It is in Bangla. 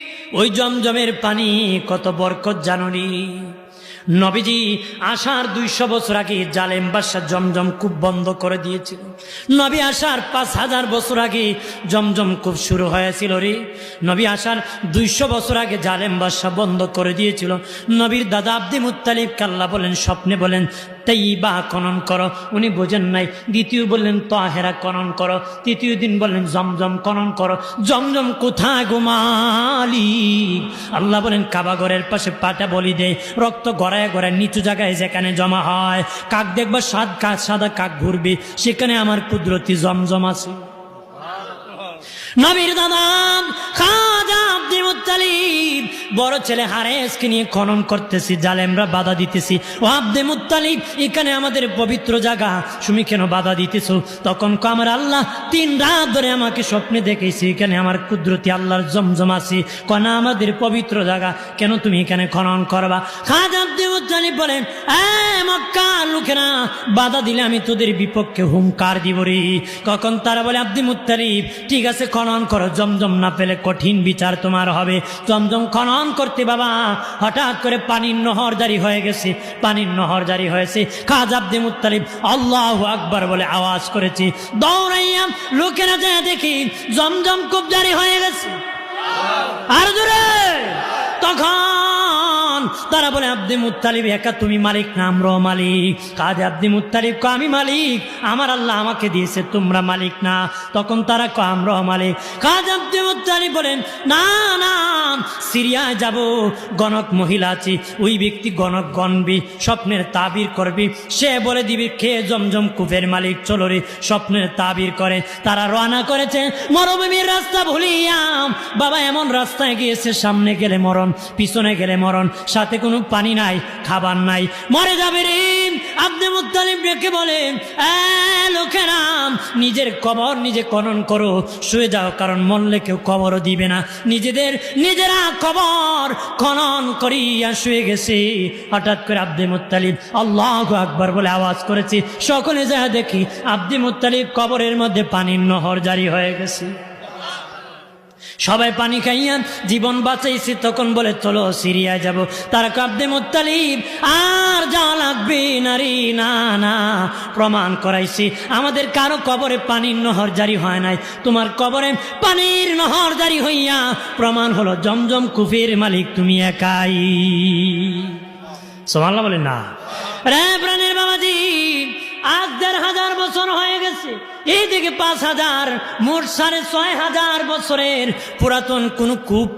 ওই জমজমের পানি কত বরকত জানুনি। নবীজি আসার 200 বছর আগে জালেম বাদশা জমজম কূপ বন্ধ করে দিয়েছিল। নবী আসার 5000 বছর আগে জমজম কূপ শুরু হয়েছিল রে। নবী আসার 200 বছর আগে জালেম বাদশা বন্ধ করে দিয়েছিল। নবীর দাদা আব্দে মুত্তালিব আল্লাহ বলেন, স্বপ্নে বলেন তাইবা খনন করো, উনি বোঝেন নাই। দ্বিতীয় বললেন তাহেরা খনন করো, তৃতীয় দিন বললেন জমজম খনন করো। জমজম কোথায় গো মালিক? আল্লাহ বলেন কাবাঘরের পাশে পাটা বলি দেয়, রক্ত গড়ায় গড়ায় নিচু জায়গায় যেখানে জমা হয়, কাক দেখবা সাদা কাক ঘুরবে, সেখানে আমার কুদরতি জমজম আছে। নবীর দাদা খাজা আব্দুল মুত্তালিব বড় ছেলে হারেসকে নিয়ে খনন করতেছি, জালেমরা বাধা দিতেছি। ও আব্দুল মুত্তালিব, এখানে আমাদের পবিত্র জায়গা, তুমি কেন বাধা দিতেছো? তখন আমার আল্লাহ 3 রাত ধরে আমাকে স্বপ্নে দেখেছি এখানে আমার কুদরতি আল্লাহর জমজম আছে। কনা আমাদের পবিত্র জায়গা, কেন তুমি এখানে খনন করবা? খাজা আব্দুল মুত্তালিব বলেন, মক্কার লোকেরা বাধা দিলে আমি তোদের বিপক্ষে হুঙ্কার দিব রে। কখন তারা বলে আব্দুল মুত্তালিব ঠিক আছে খনন করো, জমজম না পেলে কঠিন বিচার তোমার হবে। জমজম খনন করতে বাবা হঠাৎ করে পানির নহর জারি হয়ে গেছে, পানির নহর জারি হয়েছে। খাজা আব্দুল মুত্তালিব আল্লাহু আকবার বলে আওয়াজ করেছে, দৌড়াইয়া লোকেরা যায় দেখি জমজম কূপ জারি হয়ে গেছে। আর জোরে তখন তারা বলে আব্দুল মুত্তালিব একা তুমি মালিক না আমরাও মালিক। খাজা আব্দুল মুত্তালিব কয় আমি মালিক, আমার আল্লাহ আমাকে দিয়েছে, তোমরা মালিক না। তখন তারা কয় আমরাও মালিক। খাজা আব্দুল মুত্তালিব বলেন না না, সিরিয়ায় যাব, গণক মহিলা আছে, ওই ব্যক্তি গণক গণবি, স্বপ্নের তাবির করবি, সে বলে দিবি কে জমজম কূপের মালিক, চলো রে। স্বপ্নের তাবির করে তারা রওনা করেছে মরুভূমির রাস্তা ভুলিয়া। বাবা এমন রাস্তায় গিয়েছে সামনে গেলে মরণ, পিছনে গেলে মরণ, সাথে কোনো পানি নাই, খাবার নাই, মরে যাবে রে। আব্দুল মুত্তালিব ডেকে বলেন, লোকেরা নিজের কবর নিজে খনন করো, শুয়ে যাও, কারণ মরলে কেউ কবরও দিবে না। নিজেরা কবর খনন করিয়া শুয়ে গেছে। হঠাৎ করে আব্দুল মুত্তালিব আল্লাহু আকবার বলে আওয়াজ করেছে, সকলে যা দেখি আব্দুল মুত্তালিব কবরের মধ্যে পানির নহর জারি হয়ে গেছে। সবাই পানি খাইয়া জীবন বাঁচাইছে। তখন বলে চলো সিরিয়ায় যাব। তারা আব্দুল মুত্তালিব আর যাওয়া লাগবে না রে, না না, প্রমাণ করাইছি আমাদের কারো কবরে পানির নহর জারি হয় নাই, তোমার কবরে পানির নহর জারি হইয়া প্রমাণ হলো জমজম কূপের মালিক তুমি একাই। সুবহানাল্লাহ বলেন না রে প্রাণের বাবাজি। আজ 1500 বছর হয়ে গেছে, এই দিকে 5000, মোট 6500 বছরের পুরাতন কোন কূপ